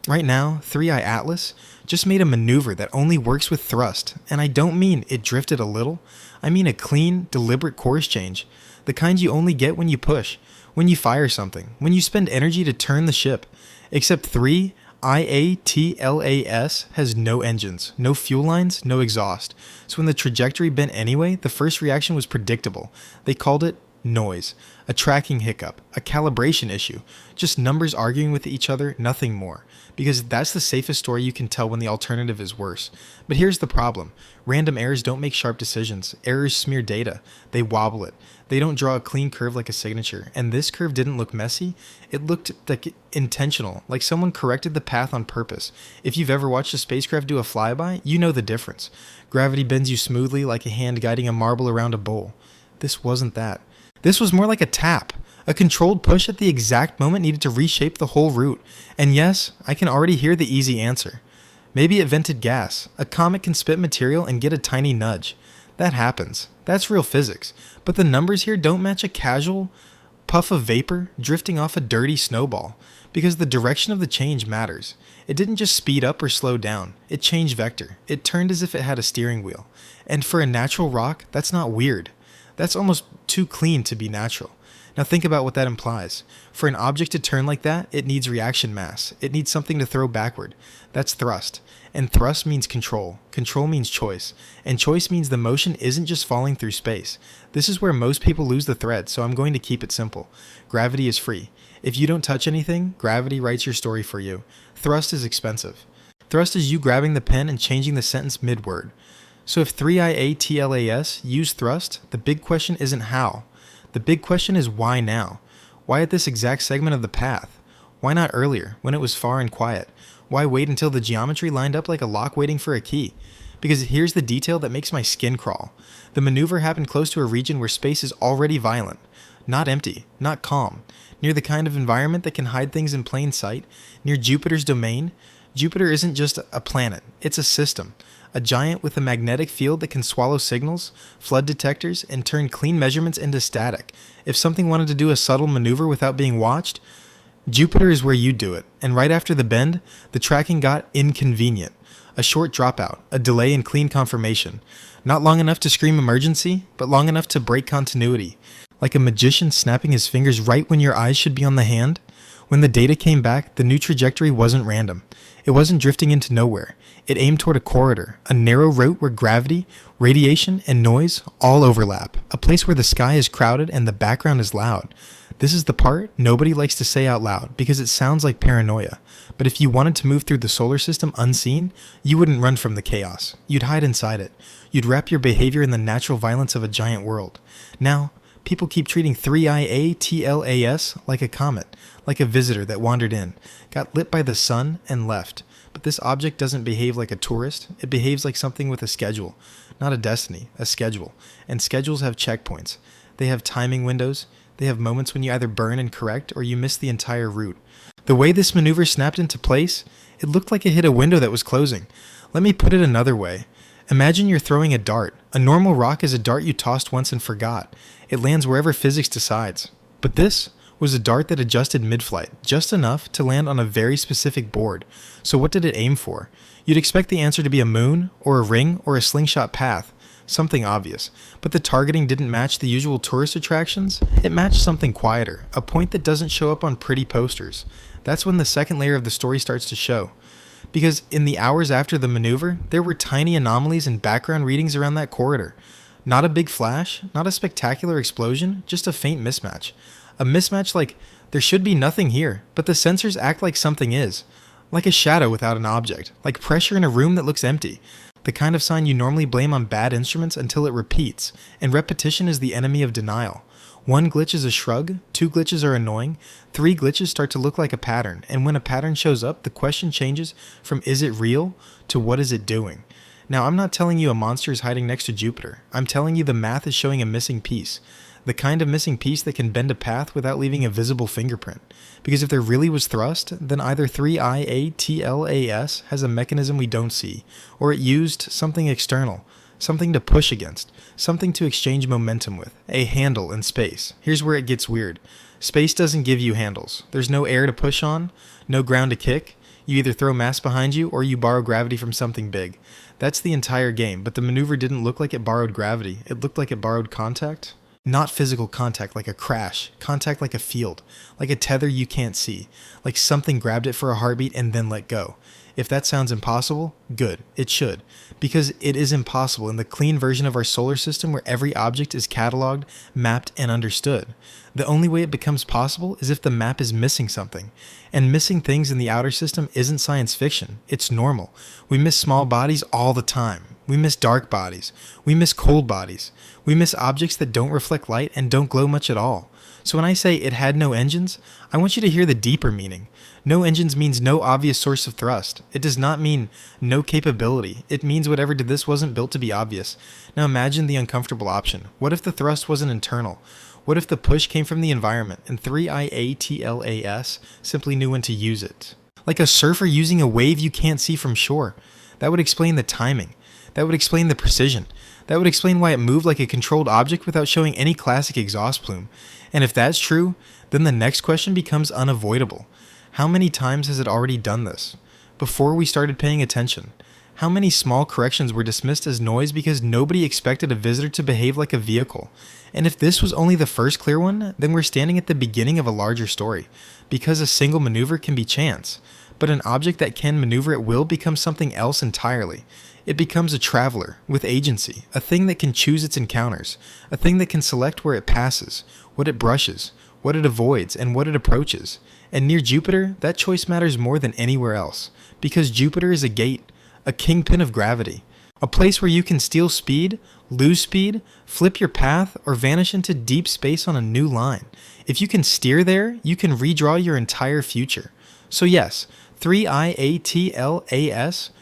Right now, 3i Atlas just made a maneuver that only works with thrust, and I don't mean it drifted a little, I mean a clean, deliberate course change, the kind you only get when you push, when you fire something, when you spend energy to turn the ship. Except 3IATLAS has no engines, no fuel lines, no exhaust, so when the trajectory bent anyway, the first reaction was predictable. They called it noise, a tracking hiccup, a calibration issue, just numbers arguing with each other, nothing more. Because that's the safest story you can tell when the alternative is worse. But here's the problem. Random errors don't make sharp decisions. Errors smear data. They wobble it. They don't draw a clean curve like a signature. And this curve didn't look messy. It looked like intentional, like someone corrected the path on purpose. If you've ever watched a spacecraft do a flyby, you know the difference. Gravity bends you smoothly like a hand guiding a marble around a bowl. This wasn't that. This was more like a tap. A controlled push at the exact moment needed to reshape the whole route. And yes, I can already hear the easy answer. Maybe it vented gas. A comet can spit material and get a tiny nudge. That happens. That's real physics. But the numbers here don't match a casual puff of vapor drifting off a dirty snowball. Because the direction of the change matters. It didn't just speed up or slow down. It changed vector. It turned as if it had a steering wheel. And for a natural rock, that's not weird. That's almost too clean to be natural. Now think about what that implies. For an object to turn like that, it needs reaction mass. It needs something to throw backward. That's thrust. And thrust means control. Control means choice. And choice means the motion isn't just falling through space. This is where most people lose the thread, so I'm going to keep it simple. Gravity is free. If you don't touch anything, gravity writes your story for you. Thrust is expensive. Thrust is you grabbing the pen and changing the sentence mid-word. So if 3IATLAS used thrust, the big question isn't how. The big question is why now? Why at this exact segment of the path? Why not earlier, when it was far and quiet? Why wait until the geometry lined up like a lock waiting for a key? Because here's the detail that makes my skin crawl. The maneuver happened close to a region where space is already violent. Not empty, not calm. Near the kind of environment that can hide things in plain sight. Near Jupiter's domain. Jupiter isn't just a planet, it's a system. A giant with a magnetic field that can swallow signals, flood detectors, and turn clean measurements into static. If something wanted to do a subtle maneuver without being watched, Jupiter is where you do it. And right after the bend, the tracking got inconvenient. A short dropout, a delay in clean confirmation. Not long enough to scream emergency, but long enough to break continuity. Like a magician snapping his fingers right when your eyes should be on the hand. When the data came back, the new trajectory wasn't random. It wasn't drifting into nowhere. It aimed toward a corridor, a narrow route where gravity, radiation, and noise all overlap. A place where the sky is crowded and the background is loud. This is the part nobody likes to say out loud because it sounds like paranoia. But if you wanted to move through the solar system unseen, you wouldn't run from the chaos. You'd hide inside it. You'd wrap your behavior in the natural violence of a giant world. Now, people keep treating 3IATLAS like a comet, like a visitor that wandered in, got lit by the sun, and left. But this object doesn't behave like a tourist. It behaves like something with a schedule. Not a destiny, a schedule. And schedules have checkpoints. They have timing windows. They have moments when you either burn and correct or you miss the entire route. The way this maneuver snapped into place, it looked like it hit a window that was closing. Let me put it another way. Imagine you're throwing a dart. A normal rock is a dart you tossed once and forgot. It lands wherever physics decides. But this was a dart that adjusted mid-flight, just enough to land on a very specific board. So what did it aim for? You'd expect the answer to be a moon, or a ring, or a slingshot path. Something obvious. But the targeting didn't match the usual tourist attractions. It matched something quieter, a point that doesn't show up on pretty posters. That's when the second layer of the story starts to show. Because in the hours after the maneuver, there were tiny anomalies and background readings around that corridor. Not a big flash, not a spectacular explosion, just a faint mismatch. A mismatch like, there should be nothing here, but the sensors act like something is. Like a shadow without an object, like pressure in a room that looks empty. The kind of sign you normally blame on bad instruments until it repeats, and repetition is the enemy of denial. One glitch is a shrug, 2 glitches are annoying, 3 glitches start to look like a pattern, and when a pattern shows up, the question changes from is it real to what is it doing? Now, I'm not telling you a monster is hiding next to Jupiter. I'm telling you the math is showing a missing piece. The kind of missing piece that can bend a path without leaving a visible fingerprint. Because if there really was thrust, then either 3IATLAS has a mechanism we don't see, or it used something external, something to push against, something to exchange momentum with, a handle in space. Here's where it gets weird. Space doesn't give you handles. There's no air to push on, no ground to kick. You either throw mass behind you or you borrow gravity from something big. That's the entire game, but the maneuver didn't look like it borrowed gravity. It looked like it borrowed contact. Not physical contact like a crash, contact like a field, like a tether you can't see, like something grabbed it for a heartbeat and then let go. If that sounds impossible, good, it should, because it is impossible in the clean version of our solar system where every object is cataloged, mapped, and understood. The only way it becomes possible is if the map is missing something, and missing things in the outer system isn't science fiction, it's normal. We miss small bodies all the time. We miss dark bodies. We miss cold bodies. We miss objects that don't reflect light and don't glow much at all. So when I say it had no engines, I want you to hear the deeper meaning. No engines means no obvious source of thrust. It does not mean no capability. It means whatever did this wasn't built to be obvious. Now imagine the uncomfortable option. What if the thrust wasn't internal? What if the push came from the environment and 3IATLAS simply knew when to use it? Like a surfer using a wave you can't see from shore. That would explain the timing. That would explain the precision. That would explain why it moved like a controlled object without showing any classic exhaust plume. And if that's true, then the next question becomes unavoidable. How many times has it already done this? Before we started paying attention, how many small corrections were dismissed as noise because nobody expected a visitor to behave like a vehicle? And if this was only the first clear one, then we're standing at the beginning of a larger story, because a single maneuver can be chance, but an object that can maneuver at will becomes something else entirely. It becomes a traveler with agency, a thing that can choose its encounters, a thing that can select where it passes, what it brushes, what it avoids, and what it approaches. And near Jupiter, that choice matters more than anywhere else, because Jupiter is a gate, a kingpin of gravity, a place where you can steal speed, lose speed, flip your path, or vanish into deep space on a new line. If you can steer there, you can redraw your entire future. So yes, 3IATLAS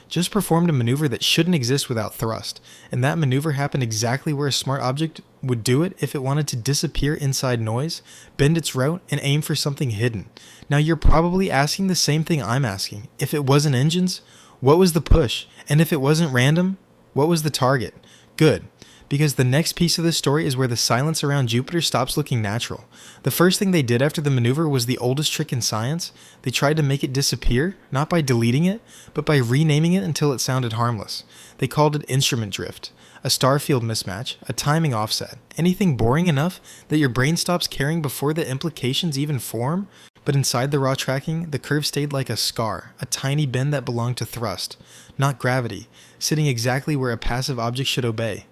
just performed a maneuver that shouldn't exist without thrust, and that maneuver happened exactly where a smart object would do it if it wanted to disappear inside noise, bend its route, and aim for something hidden. Now you're probably asking the same thing I'm asking. If it wasn't engines, what was the push? And if it wasn't random, what was the target? Good. Because the next piece of this story is where the silence around Jupiter stops looking natural. The first thing they did after the maneuver was the oldest trick in science. They tried to make it disappear, not by deleting it, but by renaming it until it sounded harmless. They called it instrument drift, a star field mismatch, a timing offset, anything boring enough that your brain stops caring before the implications even form. But inside the raw tracking, the curve stayed like a scar, a tiny bend that belonged to thrust, not gravity, sitting exactly where a passive object should obey.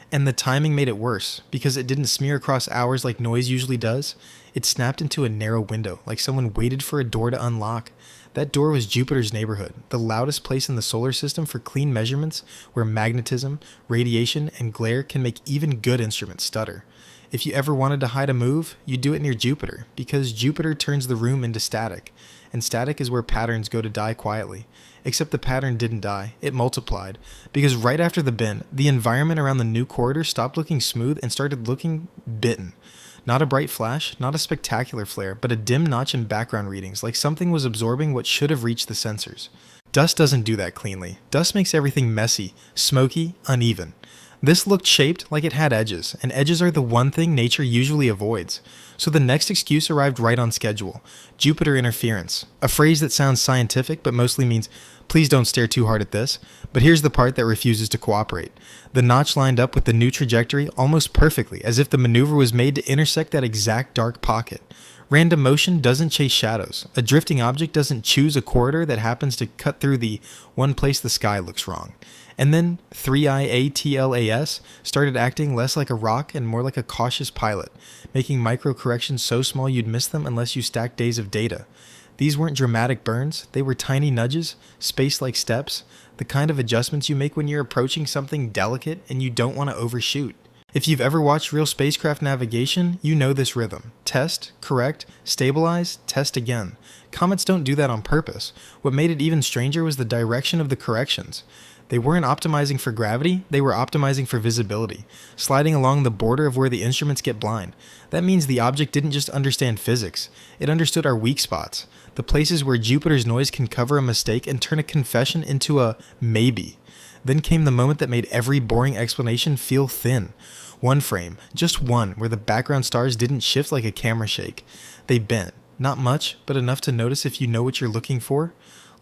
And the timing made it worse, because it didn't smear across hours like noise usually does. It snapped into a narrow window, like someone waited for a door to unlock. That door was Jupiter's neighborhood, the loudest place in the solar system for clean measurements, where magnetism, radiation, and glare can make even good instruments stutter. If you ever wanted to hide a move, you do it near Jupiter, because Jupiter turns the room into static, and static is where patterns go to die quietly. Except the pattern didn't die, it multiplied, because right after the bend, the environment around the new corridor stopped looking smooth and started looking bitten. Not a bright flash, not a spectacular flare, but a dim notch in background readings, like something was absorbing what should have reached the sensors. Dust doesn't do that cleanly. Dust makes everything messy, smoky, uneven. This looked shaped like it had edges, and edges are the one thing nature usually avoids. So the next excuse arrived right on schedule. Jupiter interference. A phrase that sounds scientific but mostly means, please don't stare too hard at this, but here's the part that refuses to cooperate. The notch lined up with the new trajectory almost perfectly, as if the maneuver was made to intersect that exact dark pocket. Random motion doesn't chase shadows. A drifting object doesn't choose a corridor that happens to cut through the one place the sky looks wrong. And then 3IATLAS started acting less like a rock and more like a cautious pilot, making micro corrections so small you'd miss them unless you stacked days of data. These weren't dramatic burns, they were tiny nudges, spaced like steps, the kind of adjustments you make when you're approaching something delicate and you don't want to overshoot. If you've ever watched real spacecraft navigation, you know this rhythm. Test, correct, stabilize, test again. Comets don't do that on purpose. What made it even stranger was the direction of the corrections. They weren't optimizing for gravity, they were optimizing for visibility, sliding along the border of where the instruments get blind. That means the object didn't just understand physics, it understood our weak spots, the places where Jupiter's noise can cover a mistake and turn a confession into a maybe. Then came the moment that made every boring explanation feel thin. One frame, just one, where the background stars didn't shift like a camera shake. They bent, not much, but enough to notice if you know what you're looking for.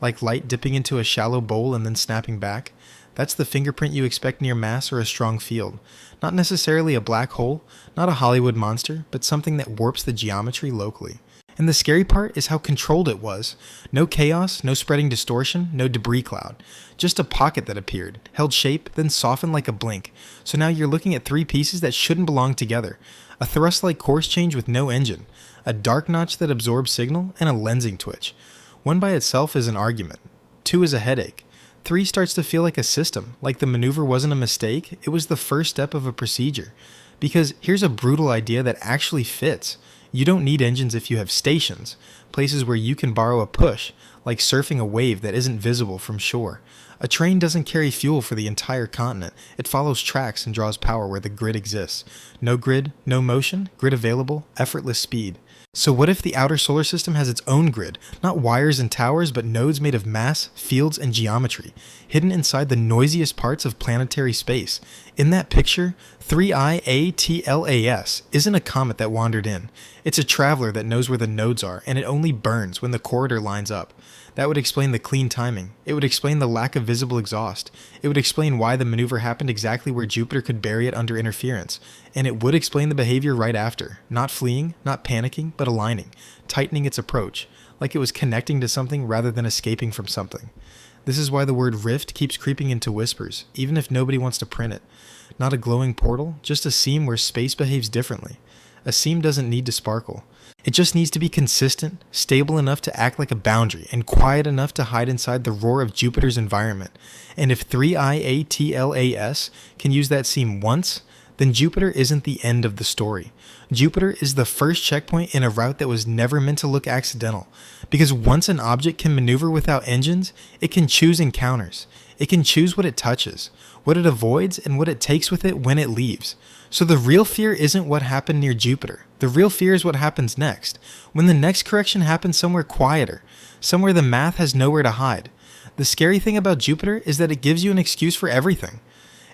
like light dipping into a shallow bowl and then snapping back. That's the fingerprint you expect near mass or a strong field. Not necessarily a black hole, not a Hollywood monster, but something that warps the geometry locally. And the scary part is how controlled it was. No chaos, no spreading distortion, no debris cloud. Just a pocket that appeared, held shape, then softened like a blink. So now you're looking at three pieces that shouldn't belong together. A thrust-like course change with no engine, a dark notch that absorbs signal, and a lensing twitch. One by itself is an argument. Two is a headache. Three starts to feel like a system, like the maneuver wasn't a mistake, it was the first step of a procedure. Because here's a brutal idea that actually fits. You don't need engines if you have stations, places where you can borrow a push, like surfing a wave that isn't visible from shore. A train doesn't carry fuel for the entire continent. It follows tracks and draws power where the grid exists. No grid, no motion, grid available, effortless speed. So what if the outer solar system has its own grid, not wires and towers, but nodes made of mass, fields, and geometry, hidden inside the noisiest parts of planetary space? In that picture, 3IATLAS isn't a comet that wandered in. It's a traveler that knows where the nodes are, and it only burns when the corridor lines up. That would explain the clean timing. It would explain the lack of visible exhaust. It would explain why the maneuver happened exactly where Jupiter could bury it under interference. And it would explain the behavior right after. Not fleeing, not panicking, but aligning, tightening its approach, like it was connecting to something rather than escaping from something. This is why the word rift keeps creeping into whispers, even if nobody wants to print it. Not a glowing portal, just a seam where space behaves differently. A seam doesn't need to sparkle. It just needs to be consistent, stable enough to act like a boundary, and quiet enough to hide inside the roar of Jupiter's environment. And if 3IATLAS can use that seam once, then Jupiter isn't the end of the story. Jupiter is the first checkpoint in a route that was never meant to look accidental. Because once an object can maneuver without engines, it can choose encounters. It can choose what it touches, what it avoids, and what it takes with it when it leaves. So the real fear isn't what happened near Jupiter. The real fear is what happens next, when the next correction happens somewhere quieter, somewhere the math has nowhere to hide. The scary thing about Jupiter is that it gives you an excuse for everything.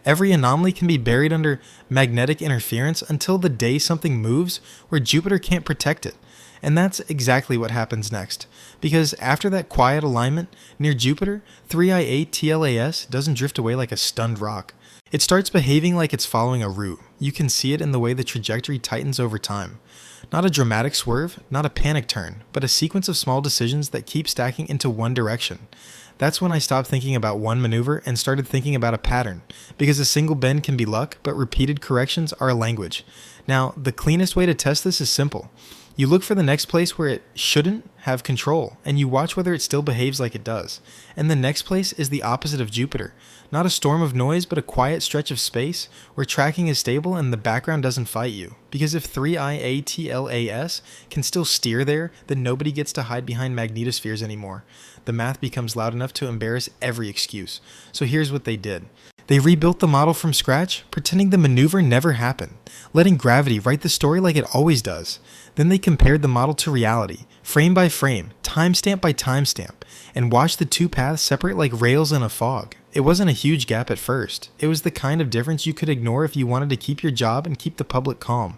Every anomaly can be buried under magnetic interference until the day something moves where Jupiter can't protect it. And that's exactly what happens next. Because after that quiet alignment, near Jupiter, 3IATLAS doesn't drift away like a stunned rock. It starts behaving like it's following a route. You can see it in the way the trajectory tightens over time. Not a dramatic swerve, not a panic turn, but a sequence of small decisions that keep stacking into one direction. That's when I stopped thinking about one maneuver and started thinking about a pattern, because a single bend can be luck, but repeated corrections are a language. Now, the cleanest way to test this is simple. You look for the next place where it shouldn't have control, and you watch whether it still behaves like it does. And the next place is the opposite of Jupiter. Not a storm of noise, but a quiet stretch of space where tracking is stable and the background doesn't fight you. Because if 3IATLAS can still steer there, then nobody gets to hide behind magnetospheres anymore. The math becomes loud enough to embarrass every excuse. So here's what they did. They rebuilt the model from scratch, pretending the maneuver never happened, letting gravity write the story like it always does. Then they compared the model to reality, frame by frame, timestamp by timestamp, and watched the two paths separate like rails in a fog. It wasn't a huge gap at first. It was the kind of difference you could ignore if you wanted to keep your job and keep the public calm.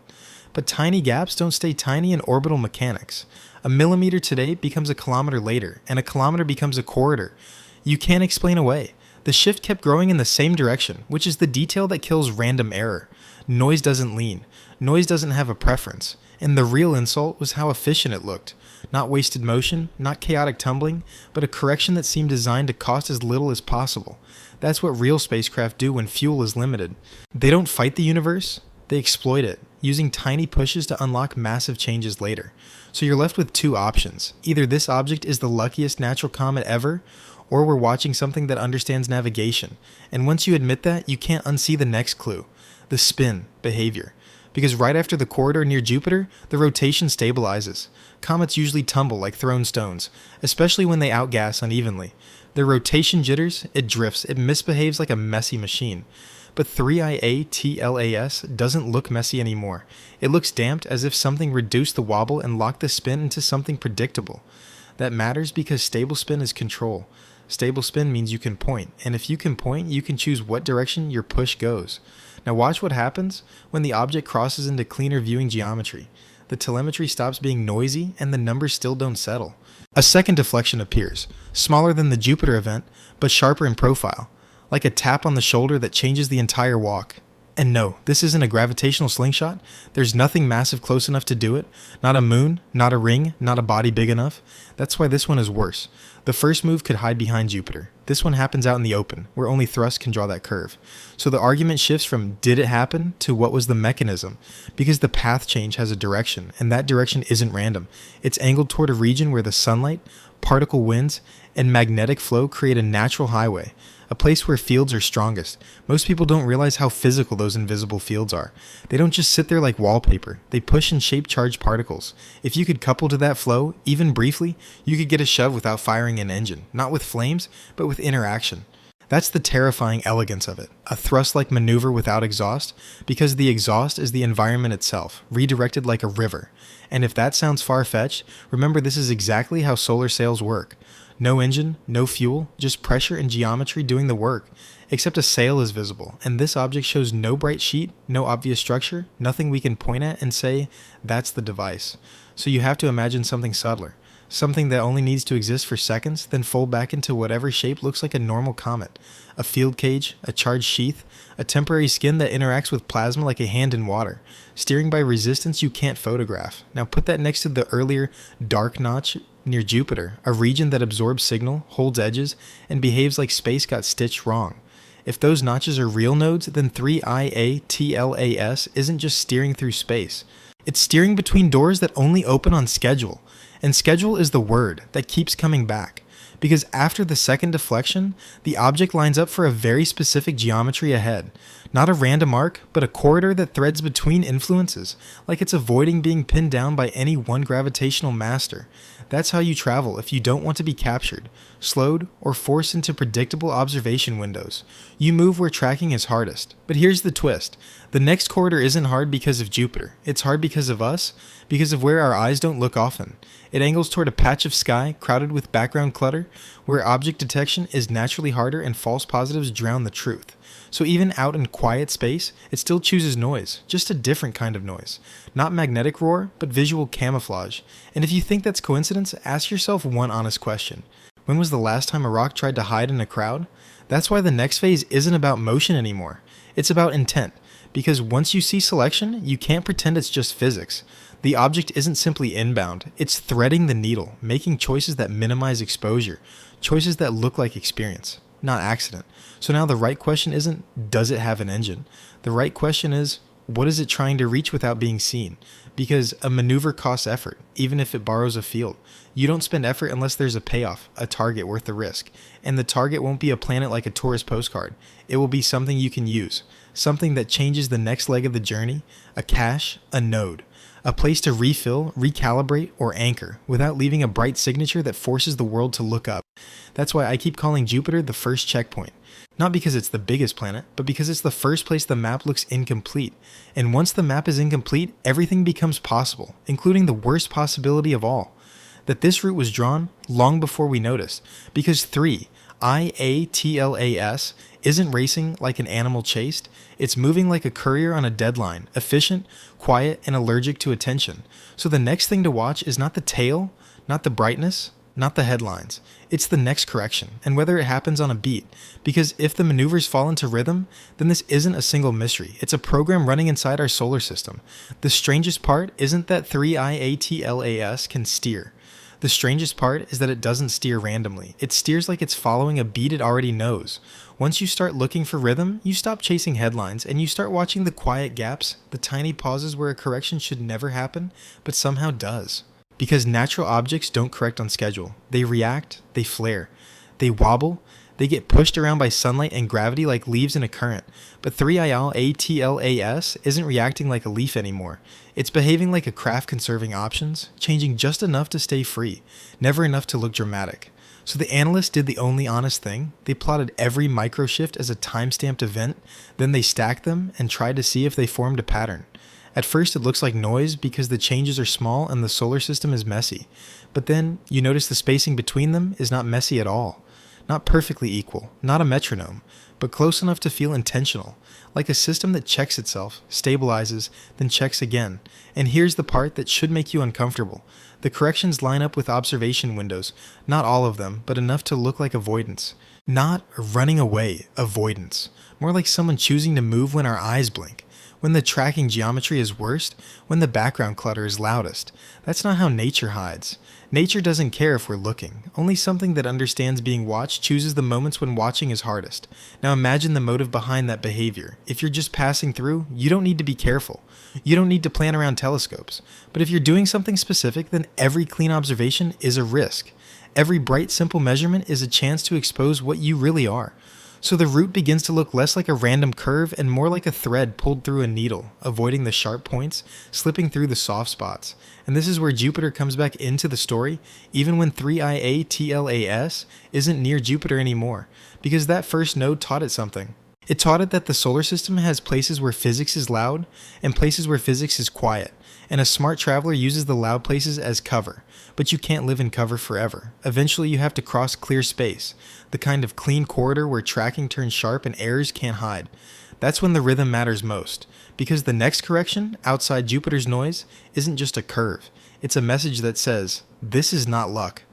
But tiny gaps don't stay tiny in orbital mechanics. A millimeter today becomes a kilometer later, and a kilometer becomes a corridor. You can't explain away. The shift kept growing in the same direction, which is the detail that kills random error. Noise doesn't lean. Noise doesn't have a preference. And the real insult was how efficient it looked. Not wasted motion, not chaotic tumbling, but a correction that seemed designed to cost as little as possible. That's what real spacecraft do when fuel is limited. They don't fight the universe, they exploit it, using tiny pushes to unlock massive changes later. So you're left with two options. Either this object is the luckiest natural comet ever, or we're watching something that understands navigation. And once you admit that, you can't unsee the next clue, the spin behavior. Because right after the corridor near Jupiter, the rotation stabilizes. Comets usually tumble like thrown stones, especially when they outgas unevenly. Their rotation jitters, it drifts, it misbehaves like a messy machine. But 3IATLAS doesn't look messy anymore. It looks damped, as if something reduced the wobble and locked the spin into something predictable. That matters because stable spin is control. Stable spin means you can point, and if you can point, you can choose what direction your push goes. Now watch what happens when the object crosses into cleaner viewing geometry. the telemetry stops being noisy, and the numbers still don't settle. A second deflection appears, smaller than the Jupiter event, but sharper in profile, like a tap on the shoulder that changes the entire walk. And no, this isn't a gravitational slingshot. There's nothing massive close enough to do it. Not a moon, not a ring, not a body big enough. That's why this one is worse. The first move could hide behind Jupiter. This one happens out in the open, where only thrust can draw that curve. So the argument shifts from did it happen to what was the mechanism, because the path change has a direction, and that direction isn't random. It's angled toward a region where the sunlight, particle winds, and magnetic flow create a natural highway. A place where fields are strongest. Most people don't realize how physical those invisible fields are. They don't just sit there like wallpaper. They push and shape charged particles. If you could couple to that flow, even briefly, you could get a shove without firing an engine. Not with flames, but with interaction. That's the terrifying elegance of it. A thrust-like maneuver without exhaust, because the exhaust is the environment itself, redirected like a river. And if that sounds far-fetched, remember this is exactly how solar sails work. No engine, no fuel, just pressure and geometry doing the work. Except a sail is visible, and this object shows no bright sheet, no obvious structure, nothing we can point at and say, that's the device. So you have to imagine something subtler. Something that only needs to exist for seconds, then fold back into whatever shape looks like a normal comet. A field cage, a charged sheath, a temporary skin that interacts with plasma like a hand in water, steering by resistance you can't photograph. Now put that next to the earlier dark notch near Jupiter, a region that absorbs signal, holds edges, and behaves like space got stitched wrong. If those notches are real nodes, then 3IATLAS isn't just steering through space. It's steering between doors that only open on schedule. And schedule is the word that keeps coming back. Because after the second deflection, the object lines up for a very specific geometry ahead. Not a random arc, but a corridor that threads between influences, like it's avoiding being pinned down by any one gravitational master. That's how you travel if you don't want to be captured, slowed, or forced into predictable observation windows. You move where tracking is hardest. But here's the twist. The next corridor isn't hard because of Jupiter. It's hard because of us, because of where our eyes don't look often. It angles toward a patch of sky crowded with background clutter, where object detection is naturally harder and false positives drown the truth. So even out in quiet space, it still chooses noise, just a different kind of noise. Not magnetic roar, but visual camouflage. And if you think that's coincidence, ask yourself one honest question. When was the last time a rock tried to hide in a crowd? That's why the next phase isn't about motion anymore. It's about intent. Because once you see selection, you can't pretend it's just physics. The object isn't simply inbound, it's threading the needle, making choices that minimize exposure, choices that look like experience, not accident. So now the right question isn't, does it have an engine? The right question is, what is it trying to reach without being seen? Because a maneuver costs effort, even if it borrows a field. You don't spend effort unless there's a payoff, a target worth the risk. And the target won't be a planet like a tourist postcard. It will be something you can use. Something that changes the next leg of the journey, a cache, a node. A place to refill, recalibrate, or anchor, without leaving a bright signature that forces the world to look up. That's why I keep calling Jupiter the first checkpoint. Not because it's the biggest planet, but because it's the first place the map looks incomplete. And once the map is incomplete, everything becomes possible, including the worst possibility of all. That this route was drawn long before we noticed, because 3, IATLAS, isn't racing like an animal chased, it's moving like a courier on a deadline, efficient, quiet, and allergic to attention. So the next thing to watch is not the tail, not the brightness, not the headlines. It's the next correction, and whether it happens on a beat. Because if the maneuvers fall into rhythm, then this isn't a single mystery. It's a program running inside our solar system. The strangest part isn't that 3IATLAS can steer. The strangest part is that it doesn't steer randomly. It steers like it's following a beat it already knows. Once you start looking for rhythm, you stop chasing headlines and you start watching the quiet gaps, the tiny pauses where a correction should never happen, but somehow does. Because natural objects don't correct on schedule. They react, they flare, they wobble, they get pushed around by sunlight and gravity like leaves in a current. But 3ILATLAS isn't reacting like a leaf anymore. It's behaving like a craft conserving options, changing just enough to stay free, never enough to look dramatic. So the analysts did the only honest thing. They plotted every microshift as a time-stamped event, then they stacked them and tried to see if they formed a pattern. At first it looks like noise because the changes are small and the solar system is messy. But then you notice the spacing between them is not messy at all. Not perfectly equal, not a metronome, but close enough to feel intentional, like a system that checks itself, stabilizes, then checks again. And here's the part that should make you uncomfortable. The corrections line up with observation windows, not all of them, but enough to look like avoidance. Not running away, avoidance. More like someone choosing to move when our eyes blink, when the tracking geometry is worst, when the background clutter is loudest. That's not how nature hides. Nature doesn't care if we're looking. Only something that understands being watched chooses the moments when watching is hardest. Now imagine the motive behind that behavior. If you're just passing through, you don't need to be careful. You don't need to plan around telescopes. But if you're doing something specific, then every clean observation is a risk. Every bright, simple measurement is a chance to expose what you really are. So the route begins to look less like a random curve and more like a thread pulled through a needle, avoiding the sharp points, slipping through the soft spots. And this is where Jupiter comes back into the story, even when 3Ia TLAS isn't near Jupiter anymore, because that first node taught it something. It taught it that the solar system has places where physics is loud and places where physics is quiet, and a smart traveler uses the loud places as cover. But you can't live in cover forever. Eventually you have to cross clear space, the kind of clean corridor where tracking turns sharp and errors can't hide. That's when the rhythm matters most, because the next correction, outside Jupiter's noise, isn't just a curve. It's a message that says, this is not luck.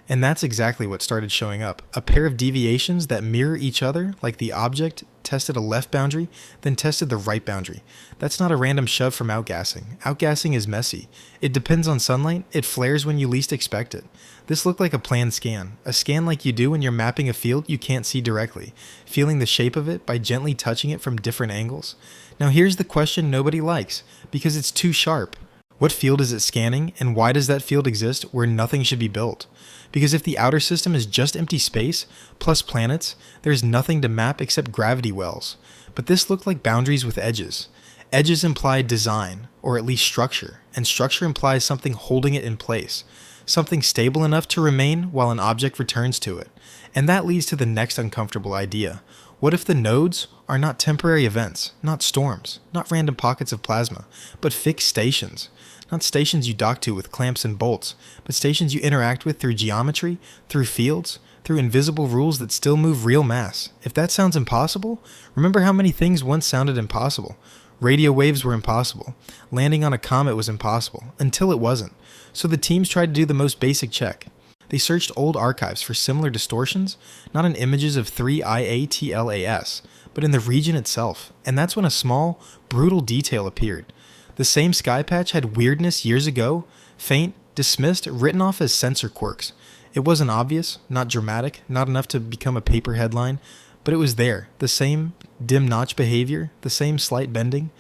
And that's exactly what started showing up. A pair of deviations that mirror each other, like the object tested a left boundary, then tested the right boundary. That's not a random shove from outgassing. Outgassing is messy. It depends on sunlight, it flares when you least expect it. This looked like a planned scan. A scan like you do when you're mapping a field you can't see directly, feeling the shape of it by gently touching it from different angles. Now here's the question nobody likes, because it's too sharp. What field is it scanning, and why does that field exist where nothing should be built? Because if the outer system is just empty space, plus planets, there's nothing to map except gravity wells. But this looked like boundaries with edges. Edges imply design, or at least structure, and structure implies something holding it in place. Something stable enough to remain while an object returns to it. And that leads to the next uncomfortable idea. What if the nodes are not temporary events, not storms, not random pockets of plasma, but fixed stations? Not stations you dock to with clamps and bolts, but stations you interact with through geometry, through fields, through invisible rules that still move real mass. If that sounds impossible, remember how many things once sounded impossible. Radio waves were impossible. Landing on a comet was impossible, until it wasn't. So the teams tried to do the most basic check. They searched old archives for similar distortions, not in images of 3Ia TLAS, but in the region itself. And that's when a small, brutal detail appeared. The same sky patch had weirdness years ago, faint, dismissed, written off as sensor quirks. It wasn't obvious, not dramatic, not enough to become a paper headline, but it was there. The same dim notch behavior, the same slight bending.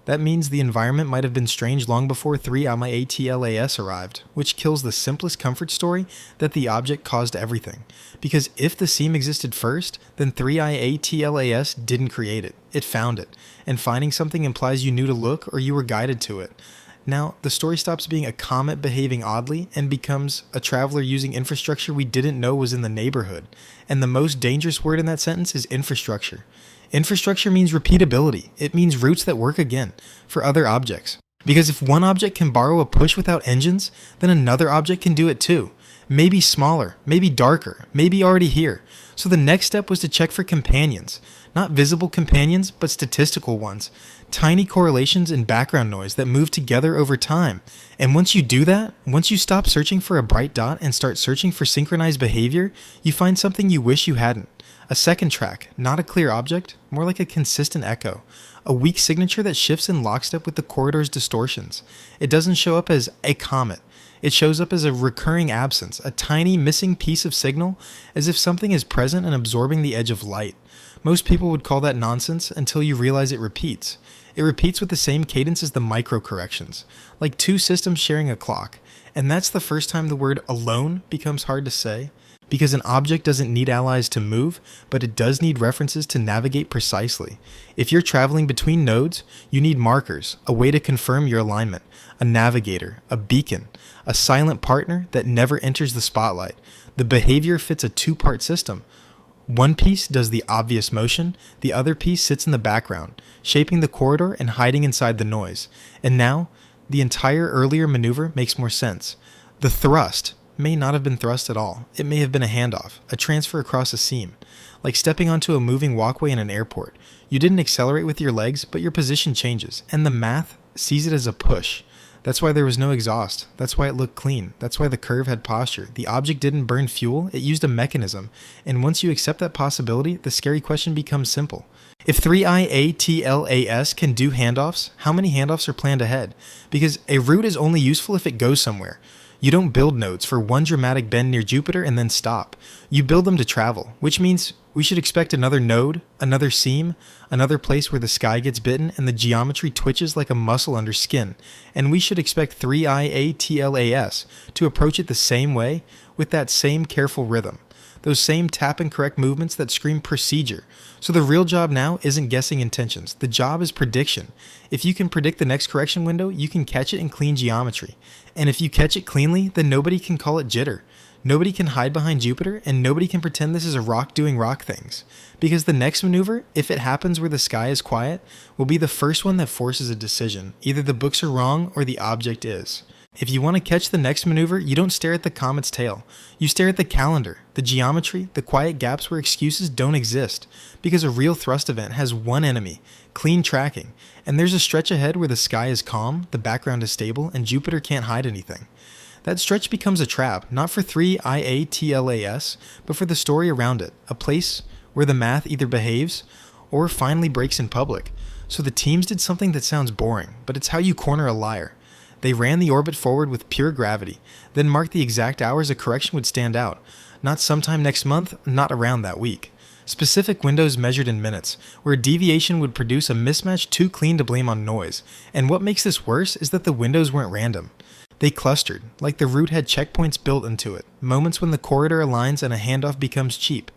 That means the environment might have been strange long before 3Ia TLAS arrived, which kills the simplest comfort story that the object caused everything. Because if the seam existed first, then 3Ia TLAS didn't create it. It found it. And finding something implies you knew to look or you were guided to it. Now, the story stops being a comet behaving oddly and becomes a traveler using infrastructure we didn't know was in the neighborhood. And the most dangerous word in that sentence is infrastructure. Infrastructure means repeatability. It means routes that work again for other objects. Because if one object can borrow a push without engines, then another object can do it too. Maybe smaller, maybe darker, maybe already here. So the next step was to check for companions. Not visible companions, but statistical ones. Tiny correlations in background noise that move together over time. And once you do that, once you stop searching for a bright dot and start searching for synchronized behavior, you find something you wish you hadn't. A second track, not a clear object, more like a consistent echo. A weak signature that shifts in lockstep with the corridor's distortions. It doesn't show up as a comet. It shows up as a recurring absence, a tiny missing piece of signal, as if something is present and absorbing the edge of light. Most people would call that nonsense until you realize it repeats. It repeats with the same cadence as the micro-corrections, like two systems sharing a clock. And that's the first time the word alone becomes hard to say. Because an object doesn't need allies to move, but it does need references to navigate precisely. If you're traveling between nodes, you need markers, a way to confirm your alignment, a navigator, a beacon, a silent partner that never enters the spotlight. The behavior fits a two-part system. One piece does the obvious motion, the other piece sits in the background, shaping the corridor and hiding inside the noise. And now, the entire earlier maneuver makes more sense. The thrust, may not have been thrust at all. It may have been a handoff, a transfer across a seam. Like stepping onto a moving walkway in an airport. You didn't accelerate with your legs, but your position changes, and the math sees it as a push. That's why there was no exhaust. That's why it looked clean. That's why the curve had posture. The object didn't burn fuel, it used a mechanism. And once you accept that possibility, the scary question becomes simple. If 3IATLAS can do handoffs, how many handoffs are planned ahead? Because a route is only useful if it goes somewhere. You don't build nodes for one dramatic bend near Jupiter and then stop. You build them to travel, which means we should expect another node, another seam, another place where the sky gets bitten and the geometry twitches like a muscle under skin. And we should expect 3IATLAS to approach it the same way, with that same careful rhythm. Those same tap and correct movements that scream procedure. So the real job now isn't guessing intentions. The job is prediction. If you can predict the next correction window, you can catch it in clean geometry. And if you catch it cleanly, then nobody can call it jitter. Nobody can hide behind Jupiter, and nobody can pretend this is a rock doing rock things. Because the next maneuver, if it happens where the sky is quiet, will be the first one that forces a decision. Either the books are wrong or the object is. If you want to catch the next maneuver, you don't stare at the comet's tail. You stare at the calendar, the geometry, the quiet gaps where excuses don't exist. Because a real thrust event has one enemy, clean tracking. And there's a stretch ahead where the sky is calm, the background is stable, and Jupiter can't hide anything. That stretch becomes a trap, not for 3IATLAS, but for the story around it, a place where the math either behaves or finally breaks in public. So the teams did something that sounds boring, but it's how you corner a liar. They ran the orbit forward with pure gravity, then marked the exact hours a correction would stand out. Not sometime next month, not around that week. Specific windows measured in minutes, where a deviation would produce a mismatch too clean to blame on noise. And what makes this worse is that the windows weren't random. They clustered, like the route had checkpoints built into it, moments when the corridor aligns and a handoff becomes cheap.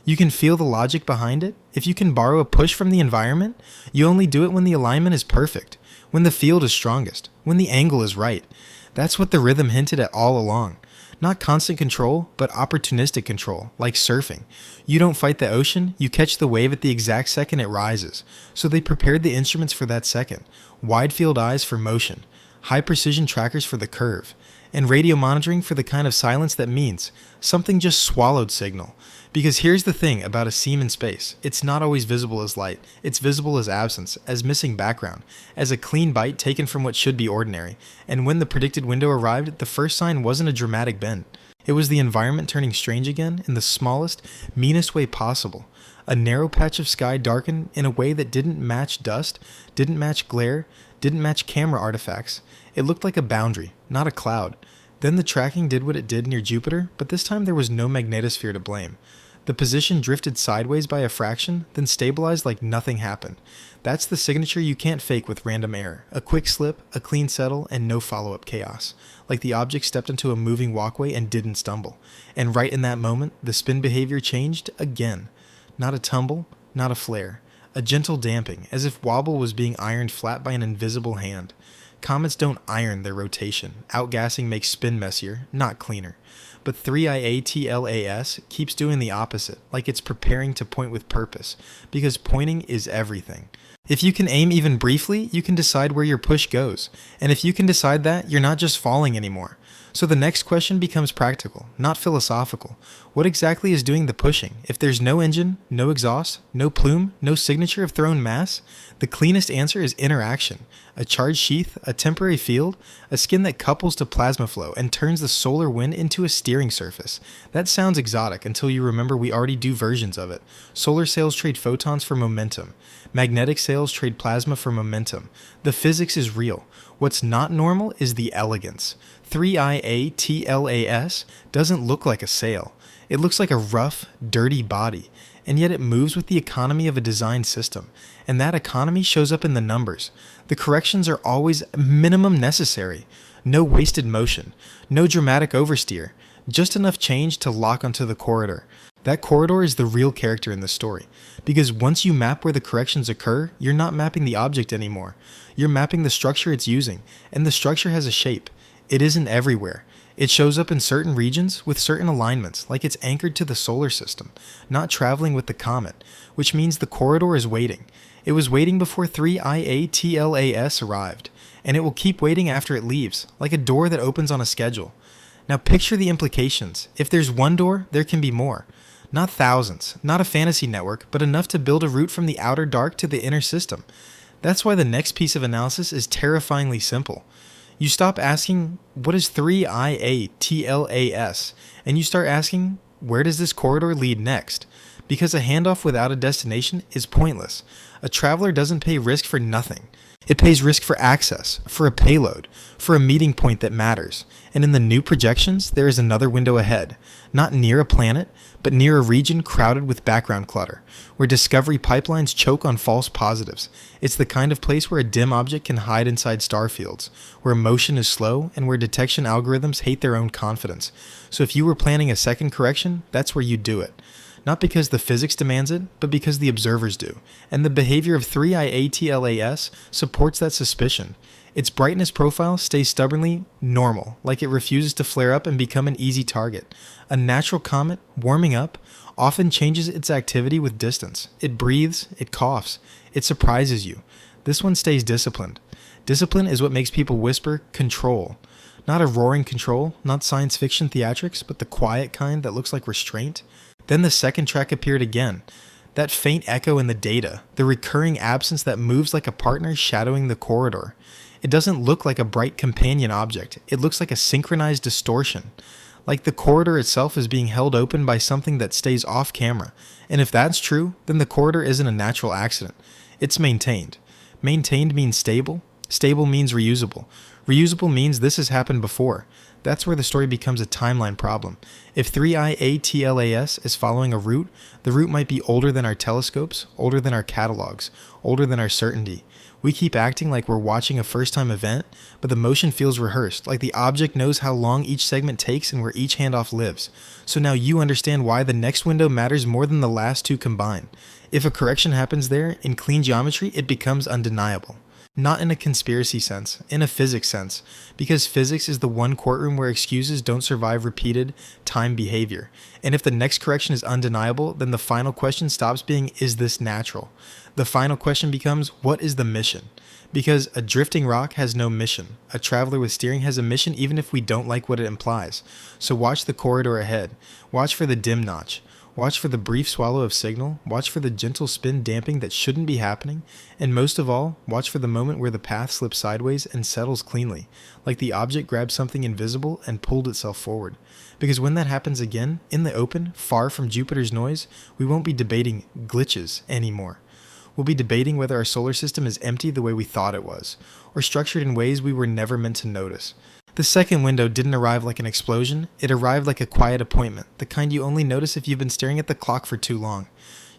You can feel the logic behind it. If you can borrow a push from the environment, you only do it when the alignment is perfect, when the field is strongest, when the angle is right. That's what the rhythm hinted at all along. Not constant control, but opportunistic control, like surfing. You don't fight the ocean, you catch the wave at the exact second it rises. So they prepared the instruments for that second. Wide field eyes for motion, high precision trackers for the curve, and radio monitoring for the kind of silence that means something just swallowed signal. Because here's the thing about a seam in space. It's not always visible as light. It's visible as absence, as missing background, as a clean bite taken from what should be ordinary. And when the predicted window arrived, the first sign wasn't a dramatic bend. It was the environment turning strange again in the smallest, meanest way possible. A narrow patch of sky darkened in a way that didn't match dust, didn't match glare, didn't match camera artifacts. It looked like a boundary, not a cloud. Then the tracking did what it did near Jupiter, but this time there was no magnetosphere to blame. The position drifted sideways by a fraction, then stabilized like nothing happened. That's the signature you can't fake with random error. A quick slip, a clean settle, and no follow-up chaos. Like the object stepped into a moving walkway and didn't stumble. And right in that moment, the spin behavior changed again. Not a tumble, not a flare. A gentle damping, as if wobble was being ironed flat by an invisible hand. Comets don't iron their rotation. Outgassing makes spin messier, not cleaner. But 3IATLAS keeps doing the opposite, like it's preparing to point with purpose, because pointing is everything. If you can aim even briefly, you can decide where your push goes. And if you can decide that, you're not just falling anymore. So the next question becomes practical, not philosophical. What exactly is doing the pushing? If there's no engine, no exhaust, no plume, no signature of thrown mass, the cleanest answer is interaction. A charged sheath, a temporary field, a skin that couples to plasma flow and turns the solar wind into a steering surface. That sounds exotic until you remember we already do versions of it. Solar sails trade photons for momentum. Magnetic sails trade plasma for momentum. The physics is real. What's not normal is the elegance. 3IATLAS doesn't look like a sail. It looks like a rough, dirty body. And yet it moves with the economy of a design system. And that economy shows up in the numbers. The corrections are always minimum necessary. No wasted motion. No dramatic oversteer. Just enough change to lock onto the corridor. That corridor is the real character in the story. Because once you map where the corrections occur, you're not mapping the object anymore. You're mapping the structure it's using. And the structure has a shape. It isn't everywhere. It shows up in certain regions with certain alignments, like it's anchored to the solar system, not traveling with the comet, which means the corridor is waiting. It was waiting before 3IATLAS arrived, and it will keep waiting after it leaves, like a door that opens on a schedule. Now picture the implications. If there's one door, there can be more. Not thousands, not a fantasy network, but enough to build a route from the outer dark to the inner system. That's why the next piece of analysis is terrifyingly simple. You stop asking, what is 3IATLAS? And you start asking, where does this corridor lead next? Because a handoff without a destination is pointless. A traveler doesn't pay risk for nothing. It pays risk for access, for a payload, for a meeting point that matters. And in the new projections, there is another window ahead, not near a planet, but near a region crowded with background clutter, where discovery pipelines choke on false positives. It's the kind of place where a dim object can hide inside star fields, where motion is slow, and where detection algorithms hate their own confidence. So if you were planning a second correction, that's where you'd do it. Not because the physics demands it, but because the observers do. And the behavior of 3IATLAS supports that suspicion. Its brightness profile stays stubbornly normal, like it refuses to flare up and become an easy target. A natural comet, warming up, often changes its activity with distance. It breathes, it coughs, it surprises you. This one stays disciplined. Discipline is what makes people whisper control. Not a roaring control, not science fiction theatrics, but the quiet kind that looks like restraint. Then the second track appeared again. That faint echo in the data, the recurring absence that moves like a partner shadowing the corridor. It doesn't look like a bright companion object. It looks like a synchronized distortion. Like the corridor itself is being held open by something that stays off camera. And if that's true, then the corridor isn't a natural accident. It's maintained. Maintained means stable. Stable means reusable. Reusable means this has happened before. That's where the story becomes a timeline problem. If 3IATLAS is following a route, the route might be older than our telescopes, older than our catalogs, older than our certainty. We keep acting like we're watching a first-time event, but the motion feels rehearsed, like the object knows how long each segment takes and where each handoff lives. So now you understand why the next window matters more than the last two combined. If a correction happens there, in clean geometry, it becomes undeniable. Not in a conspiracy sense, in a physics sense, because physics is the one courtroom where excuses don't survive repeated time behavior. And if the next correction is undeniable, then the final question stops being, is this natural? The final question becomes, what is the mission? Because a drifting rock has no mission. A traveler with steering has a mission even if we don't like what it implies. So watch the corridor ahead. Watch for the dim notch. Watch for the brief swallow of signal, watch for the gentle spin damping that shouldn't be happening, and most of all, watch for the moment where the path slips sideways and settles cleanly, like the object grabbed something invisible and pulled itself forward. Because when that happens again, in the open, far from Jupiter's noise, we won't be debating glitches anymore. We'll be debating whether our solar system is empty the way we thought it was, or structured in ways we were never meant to notice. The second window didn't arrive like an explosion, it arrived like a quiet appointment, the kind you only notice if you've been staring at the clock for too long.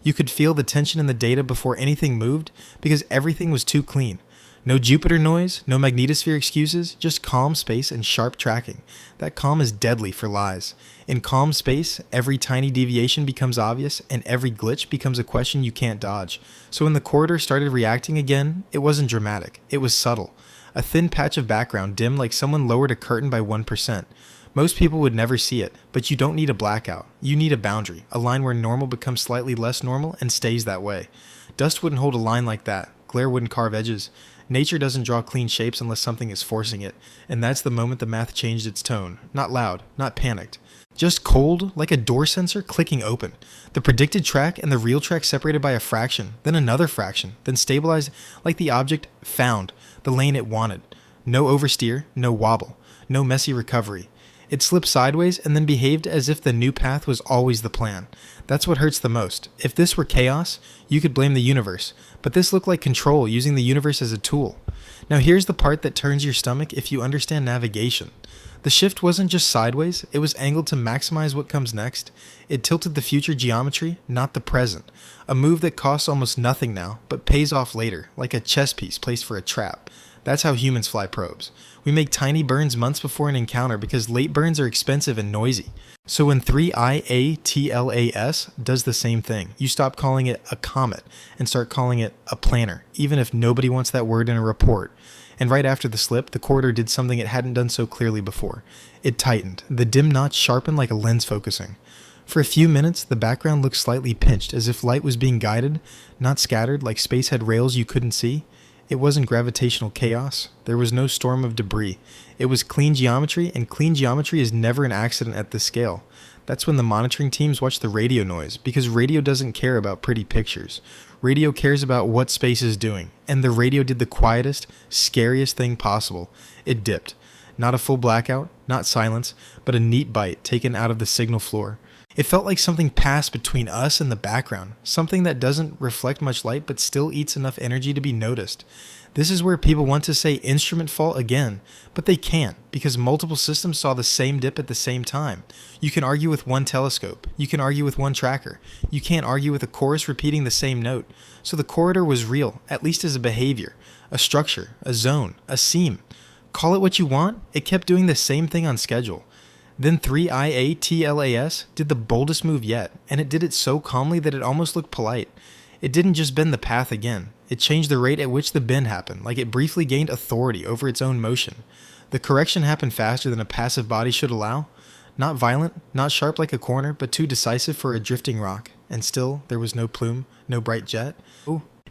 You could feel the tension in the data before anything moved because everything was too clean. No Jupiter noise, no magnetosphere excuses, just calm space and sharp tracking. That calm is deadly for lies. In calm space, every tiny deviation becomes obvious and every glitch becomes a question you can't dodge. So when the corridor started reacting again, it wasn't dramatic, it was subtle. A thin patch of background dim like someone lowered a curtain by 1%. Most people would never see it, but you don't need a blackout. You need a boundary, a line where normal becomes slightly less normal and stays that way. Dust wouldn't hold a line like that. Glare wouldn't carve edges. Nature doesn't draw clean shapes unless something is forcing it, and that's the moment the math changed its tone. Not loud, not panicked. Just cold, like a door sensor clicking open. The predicted track and the real track separated by a fraction, then another fraction, then stabilized like the object found the lane it wanted. No oversteer, no wobble, no messy recovery. It slipped sideways and then behaved as if the new path was always the plan. That's what hurts the most. If this were chaos, you could blame the universe, but this looked like control using the universe as a tool. Now here's the part that turns your stomach if you understand navigation. The shift wasn't just sideways, it was angled to maximize what comes next. It tilted the future geometry, not the present. A move that costs almost nothing now, but pays off later, like a chess piece placed for a trap. That's how humans fly probes. We make tiny burns months before an encounter because late burns are expensive and noisy. So when 3IATLAS does the same thing, you stop calling it a comet and start calling it a planner, even if nobody wants that word in a report. And right after the slip, the corridor did something it hadn't done so clearly before. It tightened. The dim notch sharpened like a lens focusing. For a few minutes, the background looked slightly pinched, as if light was being guided, not scattered like space had rails you couldn't see. It wasn't gravitational chaos. There was no storm of debris. It was clean geometry, and clean geometry is never an accident at this scale. That's when the monitoring teams watch the radio noise, because radio doesn't care about pretty pictures. Radio cares about what space is doing, and the radio did the quietest, scariest thing possible. It dipped. Not a full blackout, not silence, but a neat bite taken out of the signal floor. It felt like something passed between us and the background, something that doesn't reflect much light but still eats enough energy to be noticed. This is where people want to say instrument fault again, but they can't because multiple systems saw the same dip at the same time. You can argue with one telescope, you can argue with one tracker, you can't argue with a chorus repeating the same note. So the corridor was real, at least as a behavior, a structure, a zone, a seam. Call it what you want, it kept doing the same thing on schedule. Then 3IATLAS did the boldest move yet, and it did it so calmly that it almost looked polite. It didn't just bend the path again, it changed the rate at which the bend happened, like it briefly gained authority over its own motion. The correction happened faster than a passive body should allow. Not violent, not sharp like a corner, but too decisive for a drifting rock. And still, there was no plume, no bright jet.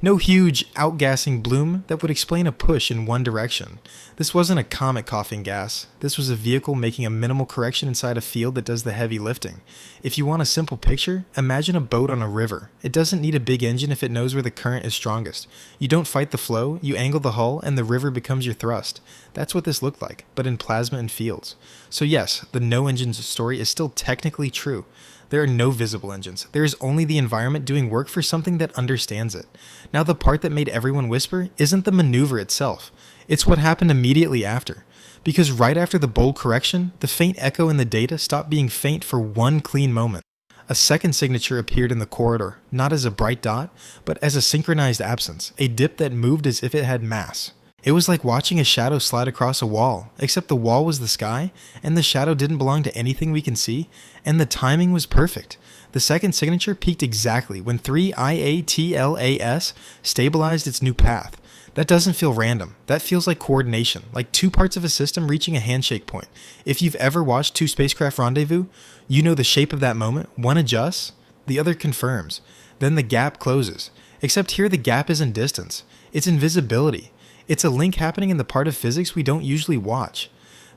No huge outgassing bloom that would explain a push in one direction. This wasn't a comet coughing gas. This was a vehicle making a minimal correction inside a field that does the heavy lifting. If you want a simple picture, imagine a boat on a river. It doesn't need a big engine if it knows where the current is strongest. You don't fight the flow, you angle the hull, and the river becomes your thrust. That's what this looked like, but in plasma and fields. So yes, the no engines story is still technically true. There are no visible engines. There is only the environment doing work for something that understands it. Now the part that made everyone whisper isn't the maneuver itself. It's what happened immediately after. Because right after the bold correction, the faint echo in the data stopped being faint for one clean moment. A second signature appeared in the corridor, not as a bright dot, but as a synchronized absence, a dip that moved as if it had mass. It was like watching a shadow slide across a wall, except the wall was the sky, and the shadow didn't belong to anything we can see, and the timing was perfect. The second signature peaked exactly when 3IATLAS stabilized its new path. That doesn't feel random. That feels like coordination, like two parts of a system reaching a handshake point. If you've ever watched two spacecraft rendezvous, you know the shape of that moment. One adjusts, the other confirms. Then the gap closes. Except here the gap isn't distance. It's invisibility. It's a link happening in the part of physics we don't usually watch.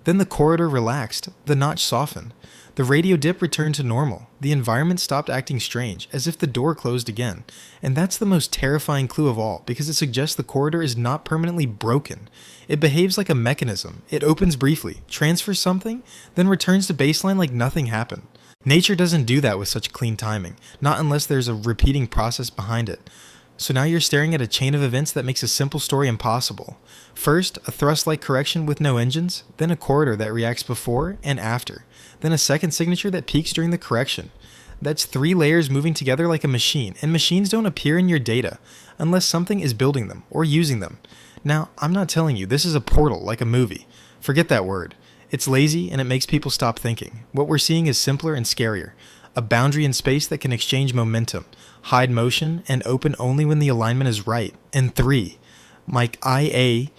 Then the corridor relaxed, the notch softened. The radio dip returned to normal. The environment stopped acting strange, as if the door closed again. And that's the most terrifying clue of all, because it suggests the corridor is not permanently broken. It behaves like a mechanism. It opens briefly, transfers something, then returns to baseline like nothing happened. Nature doesn't do that with such clean timing, not unless there's a repeating process behind it. So now you're staring at a chain of events that makes a simple story impossible. First, a thrust-like correction with no engines, then a corridor that reacts before and after, then a second signature that peaks during the correction. That's three layers moving together like a machine, and machines don't appear in your data unless something is building them or using them. Now, I'm not telling you this is a portal like a movie. Forget that word. It's lazy and it makes people stop thinking. What we're seeing is simpler and scarier. A boundary in space that can exchange momentum, hide motion, and open only when the alignment is right. And 3, like IATLAS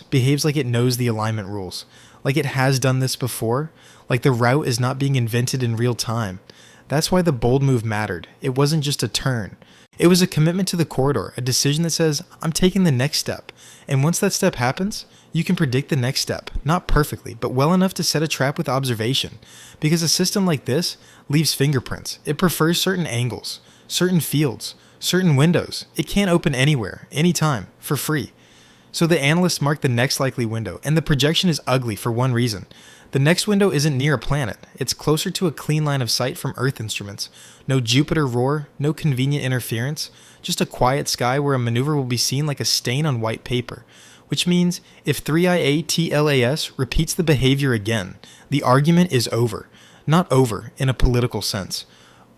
behaves like it knows the alignment rules, like it has done this before, like the route is not being invented in real time. That's why the bold move mattered. It wasn't just a turn. It was a commitment to the corridor, a decision that says, I'm taking the next step. And once that step happens, you can predict the next step, not perfectly, but well enough to set a trap with observation. Because a system like this leaves fingerprints. It prefers certain angles, certain fields, certain windows. It can't open anywhere, anytime, for free. So the analysts mark the next likely window, and the projection is ugly for one reason. The next window isn't near a planet. It's closer to a clean line of sight from Earth instruments. No Jupiter roar, no convenient interference, just a quiet sky where a maneuver will be seen like a stain on white paper. Which means if 3IATLAS repeats the behavior again, the argument is over. Not over in a political sense.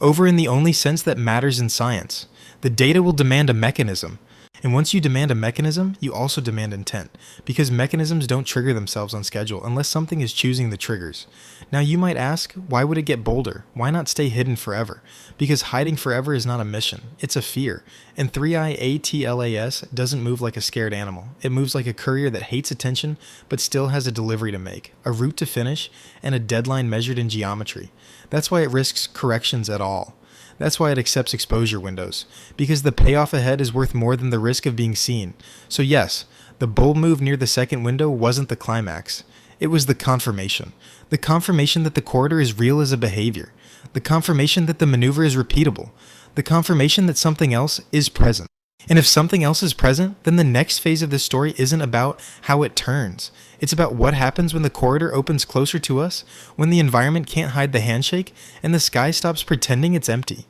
Over in the only sense that matters in science. The data will demand a mechanism. And once you demand a mechanism, you also demand intent, because mechanisms don't trigger themselves on schedule unless something is choosing the triggers. Now you might ask, why would it get bolder? Why not stay hidden forever? Because hiding forever is not a mission, it's a fear. And 3IATLAS doesn't move like a scared animal. It moves like a courier that hates attention, but still has a delivery to make, a route to finish, and a deadline measured in geometry. That's why it risks corrections at all. That's why it accepts exposure windows, because the payoff ahead is worth more than the risk of being seen. So yes, the bull move near the second window wasn't the climax. It was the confirmation. The confirmation that the corridor is real as a behavior. The confirmation that the maneuver is repeatable. The confirmation that something else is present. And if something else is present, then the next phase of this story isn't about how it turns. It's about what happens when the corridor opens closer to us, when the environment can't hide the handshake, and the sky stops pretending it's empty.